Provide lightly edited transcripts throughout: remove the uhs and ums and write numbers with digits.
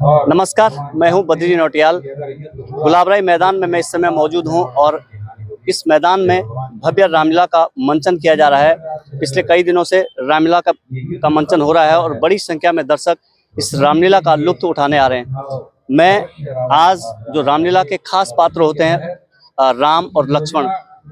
नमस्कार, मैं हूं बद्री नौटियाल। गुलाबराय मैदान में मैं इस समय मौजूद हूं और इस मैदान में भव्य रामलीला का मंचन किया जा रहा है। पिछले कई दिनों से रामलीला का मंचन हो रहा है और बड़ी संख्या में दर्शक इस रामलीला का लुत्फ उठाने आ रहे हैं। मैं आज जो रामलीला के खास पात्र होते हैं राम और लक्ष्मण,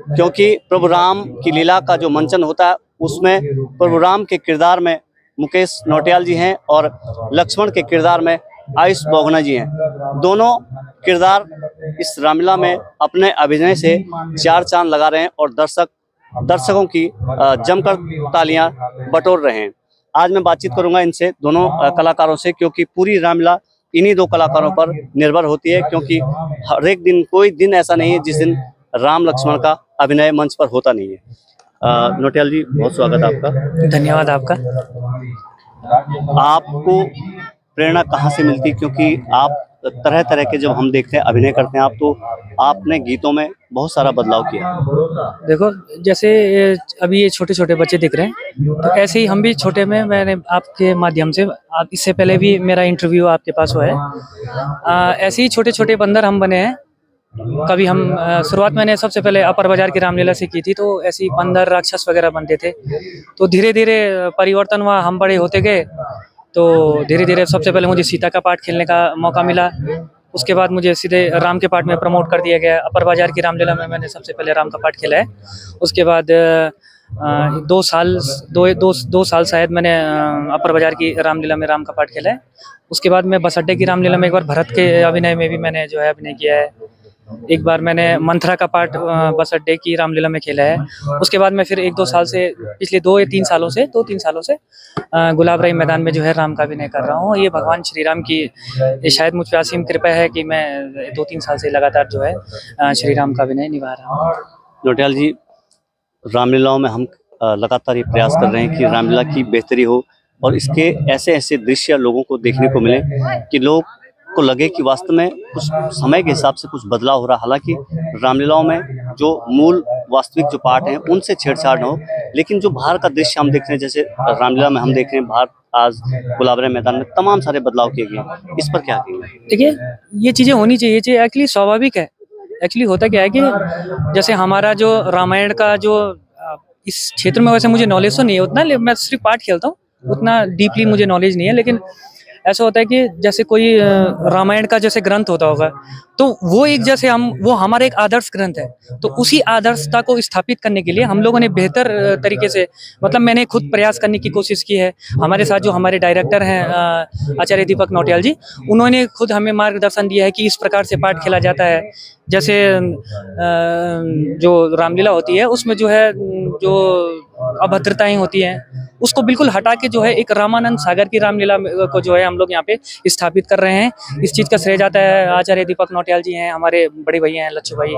क्योंकि प्रभु राम की लीला का जो मंचन होता है उसमें प्रभु राम के किरदार में मुकेश नौटियाल जी हैं और लक्ष्मण के किरदार में आयुष बहुगुणा जी हैं। दोनों किरदार इस रामलीला में अपने अभिनय से चार चांद लगा रहे हैं और दर्शकों की जमकर तालियां बटोर रहे हैं। आज मैं बातचीत करूंगा इनसे, दोनों कलाकारों से, क्योंकि पूरी रामलीला इन्हीं दो कलाकारों पर निर्भर होती है। क्योंकि हर एक दिन कोई दिन ऐसा नहीं है जिस दिन राम लक्ष्मण का अभिनय मंच पर होता नहीं है। नौटियाल जी, बहुत स्वागत है आपका। धन्यवाद आपका। आपको प्रेरणा कहाँ से मिलती, क्योंकि आप तरह तरह के जब हम देखते हैं अभिनय करते हैं आप, तो आपने गीतों में बहुत सारा बदलाव किया। देखो, जैसे अभी ये छोटे छोटे बच्चे दिख रहे हैं, तो ऐसे ही हम भी छोटे में, मैंने आपके माध्यम से, इससे पहले भी मेरा इंटरव्यू आपके पास हुआ है, ऐसे ही छोटे छोटे बंदर हम बने हैं। कभी हम शुरुआत मैंने सबसे पहले अपर बाजार की रामलीला से की थी, तो ऐसे ही बंदर राक्षस वगैरह बनते थे। तो धीरे धीरे परिवर्तन हुआ, हम बड़े होते गए, तो धीरे धीरे सबसे पहले मुझे सीता का पाठ खेलने का मौका मिला। उसके बाद मुझे सीधे राम के पाठ में प्रमोट कर दिया गया। अपर बाजार की रामलीला में मैंने सबसे पहले राम का पाठ खेला है। उसके बाद 2 साल शायद मैंने अपर बाजार की रामलीला में राम का पाठ खेला है। उसके बाद मैं बस अड्डे की रामलीला में एक बार भरत के अभिनय में भी मैंने जो है अभिनय किया है। एक बार मैंने मंथरा का पार्ट बस अड्डे की रामलीला में खेला है। उसके बाद मैं फिर 1-2 साल से, पिछले 2-3 सालों से गुलाबराय मैदान में जो है राम का अभिनय कर रहा हूँ। ये भगवान श्री राम की शायद मुझ पर असीम कृपा है कि मैं 2-3 साल से लगातार जो है श्री राम का अभिनय निभा रहा हूँ। नौटियाल जी, रामलीलाओं में हम लगातार ये प्रयास कर रहे हैं कि रामलीला की बेहतरी हो और इसके ऐसे ऐसे दृश्य लोगों को देखने को मिले कि लोग को लगे कि वास्तव में कुछ समय के हिसाब से कुछ बदलाव हो रहा है। हालांकि रामलीलाओं में जो मूल वास्तविक जो पार्ट हैं उनसे छेड़छाड़ न हो, लेकिन जो बाहर का दृश्य हम देख रहे हैं, जैसे रामलीला में हम देख रहे हैं बाहर आज गुलाबराय मैदान में तमाम सारे बदलाव किए गए, इस पर क्या कहेंगे? देखिए, ये चीज़ें होनी चाहिए, एक्चुअली स्वाभाविक है। एक्चुअली होता क्या है कि जैसे हमारा जो रामायण का जो इस क्षेत्र में, वैसे मुझे नॉलेज तो नहीं है उतना, मैं सिर्फ पाठ खेलता हूँ, उतना डीपली मुझे नॉलेज नहीं है। लेकिन ऐसा होता है कि जैसे कोई रामायण का जैसे ग्रंथ होता होगा, तो वो एक जैसे वो हमारा एक आदर्श ग्रंथ है। तो उसी आदर्शता को स्थापित करने के लिए हम लोगों ने बेहतर तरीके से, मतलब मैंने खुद प्रयास करने की कोशिश की है। हमारे साथ जो हमारे डायरेक्टर हैं आचार्य दीपक नौटियाल जी, उन्होंने खुद हमें मार्गदर्शन दिया है कि इस प्रकार से पाठ खेला जाता है। जैसे जो रामलीला होती है उसमें जो है जो अभद्रताएं होती हैं, उसको बिल्कुल हटा के जो है एक रामानंद सागर की रामलीला को जो है हम लोग यहाँ पे स्थापित कर रहे हैं। इस चीज़ का श्रेय जाता है आचार्य दीपक नौटियाल जी हैं, हमारे बड़े भैया हैं लच्छू भाई,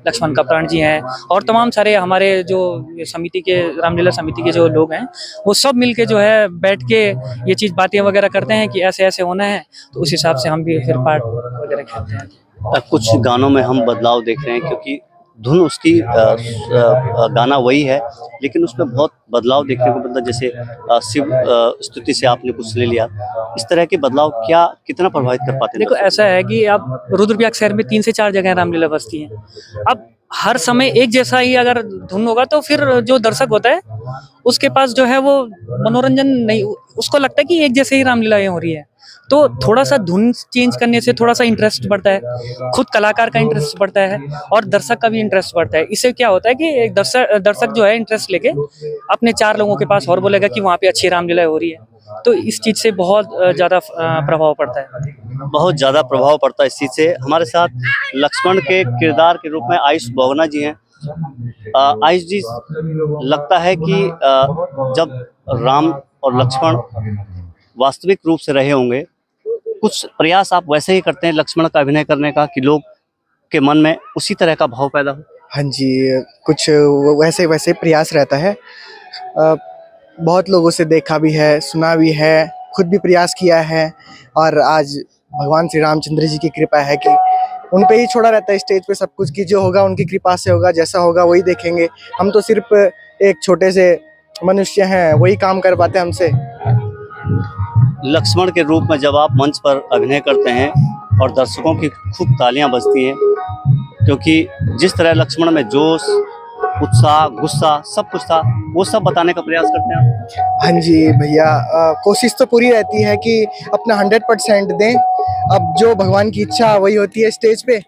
लक्ष्मण कप्राण जी हैं, और तमाम सारे हमारे जो समिति के, रामलीला समिति के जो लोग हैं, वो सब मिलके जो है बैठ के ये चीज़ बातें वगैरह करते हैं कि ऐसे ऐसे होना है। तो उस हिसाब से हम भी फिर पाठ वगैरह खेलते हैं। कुछ गानों में हम बदलाव देख रहे हैं, क्योंकि धुन उसकी गाना वही है, लेकिन उसमें बहुत बदलाव देखने को मिलता है। जैसे शिव स्तुति से आपने कुछ ले लिया, इस तरह के बदलाव क्या कितना प्रभावित कर पाते हैं? देखो, ऐसा है कि अब रुद्रप्रयाग शहर में 3 से 4 जगह रामलीला बसती हैं। अब हर समय एक जैसा ही अगर धुन होगा तो फिर जो दर्शक होता है उसके पास जो है वो मनोरंजन नहीं, उसको लगता है कि एक जैसे ही रामलीलाएं हो रही है। तो थोड़ा सा धुन चेंज करने से थोड़ा सा इंटरेस्ट बढ़ता है, खुद कलाकार का इंटरेस्ट बढ़ता है और दर्शक का भी इंटरेस्ट बढ़ता है। इससे क्या होता है कि एक दर्शक जो है इंटरेस्ट लेके अपने 4 लोगों के पास और बोलेगा कि वहाँ पे अच्छी रामलीला हो रही है। तो इस चीज़ से बहुत ज़्यादा प्रभाव पड़ता है। बहुत ज़्यादा प्रभाव पड़ता है इस चीज़ से। हमारे साथ लक्ष्मण के किरदार के रूप में आयुष बहुगुणा जी हैं। आयुष जी, लगता है कि जब राम और लक्ष्मण वास्तविक रूप से रहे होंगे, कुछ प्रयास आप वैसे ही करते हैं लक्ष्मण का अभिनय करने का कि लोग के मन में उसी तरह का भाव पैदा हो? हाँ जी, कुछ वैसे प्रयास रहता है। बहुत लोगों से देखा भी है, सुना भी है, खुद भी प्रयास किया है, और आज भगवान श्री रामचंद्र जी की कृपा है कि उन पे ही छोड़ा रहता है स्टेज पे सब कुछ, कि जो होगा उनकी कृपा से होगा, जैसा होगा वही देखेंगे। हम तो सिर्फ एक छोटे से मनुष्य हैं, वही काम कर पाते हैं हमसे। लक्ष्मण के रूप में जब आप मंच पर अभिनय करते हैं और दर्शकों की खूब तालियां बजती हैं, क्योंकि जिस तरह लक्ष्मण में जोश, उत्साह, गुस्सा सब कुछ था, वो सब बताने का प्रयास करते हैं आप? हाँ जी भैया, कोशिश तो पूरी रहती है कि अपना 100% दें। अब जो भगवान की इच्छा वही होती है स्टेज पे।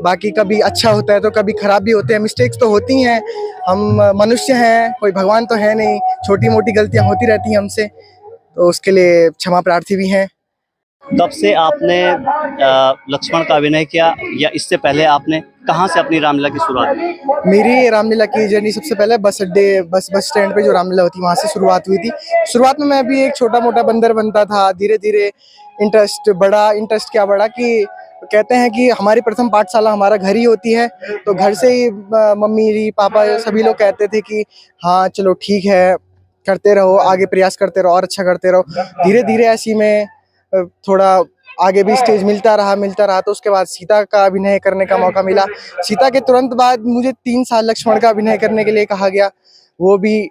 बाकी कभी अच्छा होता है तो कभी खराब भी होते हैं, मिस्टेक्स तो होती हैं। हम मनुष्य हैं, कोई भगवान तो है नहीं, छोटी मोटी गलतियां होती रहती हैं हमसे, तो उसके लिए क्षमा प्रार्थी भी हैं। कब से आपने लक्ष्मण का अभिनय किया, या इससे पहले आपने कहाँ से अपनी रामलीला की शुरुआत की? मेरी रामलीला की जर्नी सबसे पहले बस स्टैंड पे जो रामलीला होती है वहाँ से शुरुआत हुई थी। शुरुआत में मैं भी एक छोटा मोटा बंदर बनता था, धीरे धीरे इंटरेस्ट क्या बढ़ा कि कहते हैं कि हमारी प्रथम पाठशाला हमारा घर ही होती है। तो घर से ही मम्मी पापा सभी लोग कहते थे कि हाँ चलो ठीक है, करते रहो, आगे प्रयास करते रहो और अच्छा करते रहो। धीरे धीरे ऐसी में थोड़ा आगे भी स्टेज मिलता रहा। तो उसके बाद सीता का अभिनय करने का मौका मिला। सीता के तुरंत बाद मुझे 3 साल लक्ष्मण का अभिनय करने के लिए कहा गया, वो भी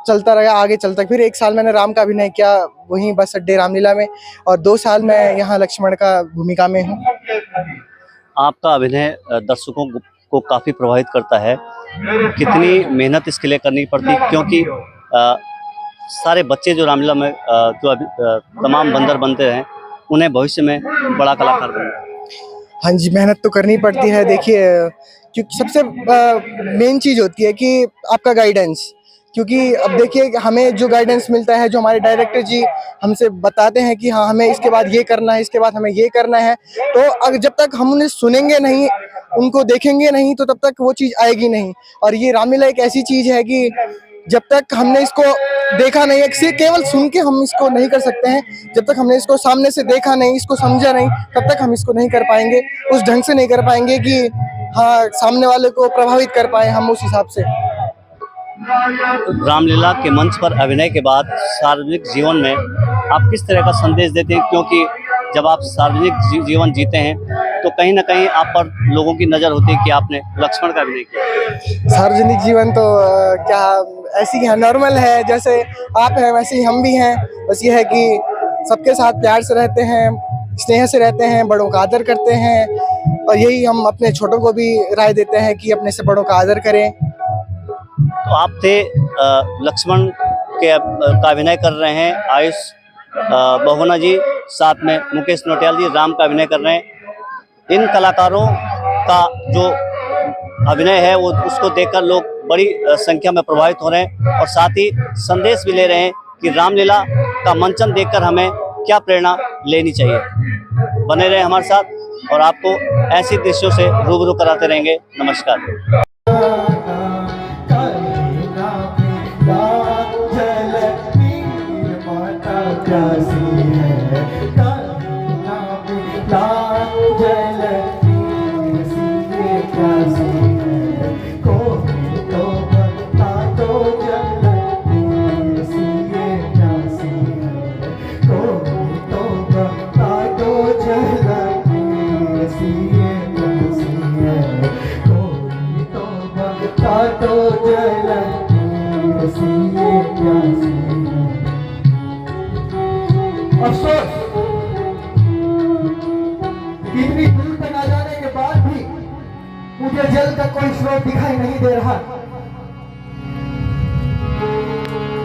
चलता रहा आगे चलता। फिर 1 साल मैंने राम का अभिनय किया वहीं बस अड्डे रामलीला में, और 2 साल मैं यहाँ लक्ष्मण का भूमिका में हूँ। आपका अभिनय दर्शकों को काफ़ी प्रभावित करता है। कितनी मेहनत इसके लिए करनी पड़ती, क्योंकि सारे बच्चे जो रामलीला में जो अभी तमाम बंदर बनते हैं, उन्हें भविष्य में बड़ा कलाकार बनना है। हाँ जी, मेहनत तो करनी पड़ती है। देखिए, क्योंकि सबसे मेन चीज़ होती है कि आपका गाइडेंस। क्योंकि अब देखिए, हमें जो गाइडेंस मिलता है, जो हमारे डायरेक्टर जी हमसे बताते हैं कि हाँ हमें इसके बाद ये करना है, इसके बाद हमें ये करना है, तो अगर जब तक हम उन्हें सुनेंगे नहीं, उनको देखेंगे नहीं, तो तब तक वो चीज़ आएगी नहीं। और ये रामलीला एक ऐसी चीज़ है कि जब तक हमने इसको देखा नहीं, सिर्फ केवल सुन के हम इसको नहीं कर सकते हैं। जब तक हमने इसको सामने से देखा नहीं, इसको समझा नहीं, तब तक हम इसको नहीं कर पाएंगे, उस ढंग से नहीं कर पाएंगे कि हाँ सामने वाले को प्रभावित कर पाए हम उस हिसाब से। रामलीला के मंच पर अभिनय के बाद सार्वजनिक जीवन में आप किस तरह का संदेश देते हैं, क्योंकि जब आप सार्वजनिक जीवन जीते हैं तो कहीं ना कहीं आप पर लोगों की नज़र होती है कि आपने लक्ष्मण का अभिनय किया। सार्वजनिक जीवन तो क्या ऐसी ही है, नॉर्मल है, जैसे आप हैं वैसे ही हम भी हैं। बस ये है कि सबके साथ प्यार से रहते हैं, स्नेह से रहते हैं, बड़ों का आदर करते हैं, और यही हम अपने छोटों को भी राय देते हैं कि अपने से बड़ों का आदर करें। तो आप थे लक्ष्मण का अभिनय कर रहे हैं, आयुष बहुगुणा जी, साथ में मुकेश नौटियाल जी राम का अभिनय कर रहे हैं। इन कलाकारों का जो अभिनय है वो उसको देखकर लोग बड़ी संख्या में प्रभावित हो रहे हैं, और साथ ही संदेश भी ले रहे हैं कि रामलीला का मंचन देखकर हमें क्या प्रेरणा लेनी चाहिए। बने रहे हमारे साथ और आपको ऐसी दृश्यों से रूबरू कराते रहेंगे। नमस्कार। अफसोस, इतनी दूर तक आ जाने के बाद भी मुझे जल का कोई स्रोत दिखाई नहीं दे रहा।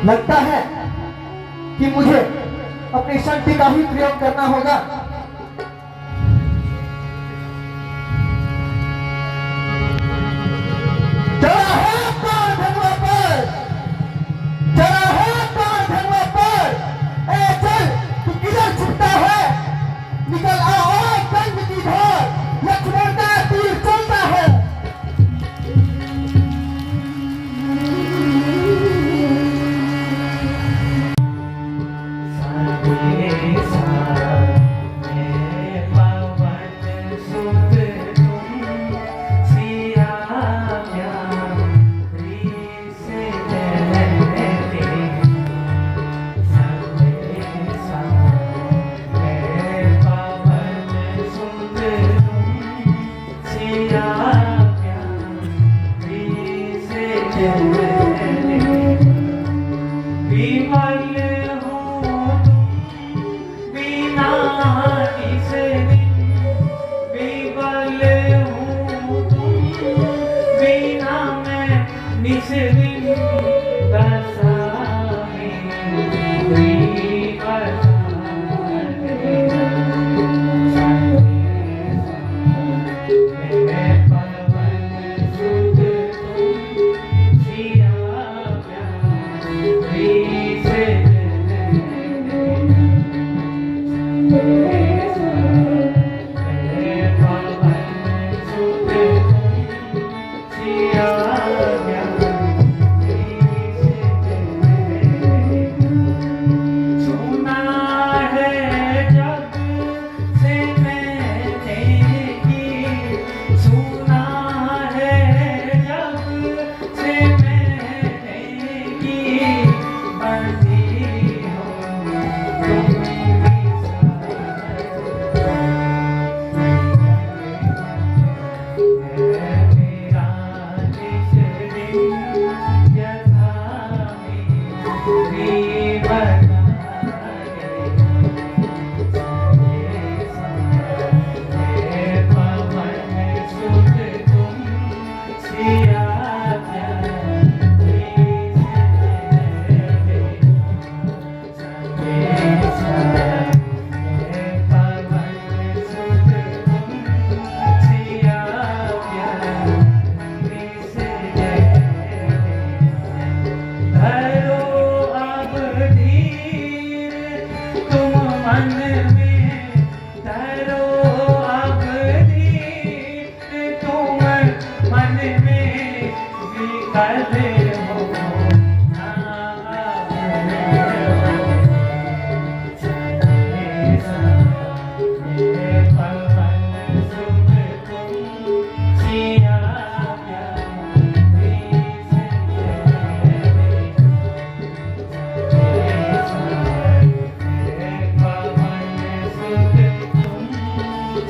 लगता है कि मुझे अपनी शक्ति का ही प्रयोग करना होगा। निकल आओ कंध की धार, लक्ष्मण का तीर चलता है।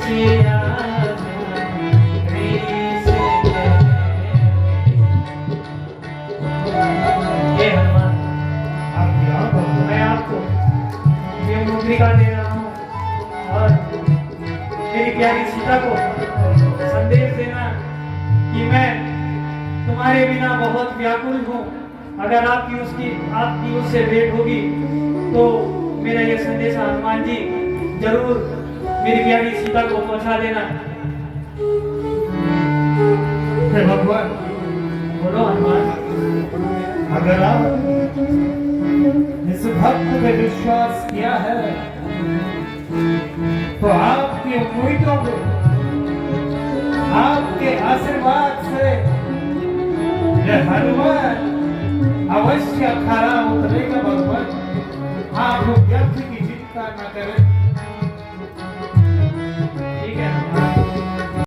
किया हे हनुमान, आप यहाँ पर मैं आपको ये मुद्रिका दे रहा हूँ और मेरी प्यारी सीता को संदेश देना कि मैं तुम्हारे बिना बहुत व्याकुल हूँ। अगर आपकी उससे भेंट होगी तो मेरा ये संदेश हनुमान जी जरूर मेरी प्यारी सीता को पहुंचा देना। हे भगवान, बोलो हनुमान। अगर आप इस भक्त पे विश्वास किया है तो आपकी उम्मीदों में आपके आशीर्वाद से यह हनुमान अवश्य खरा उतरेगा। भगवान, आप व्यक्ति की चिंता न करें।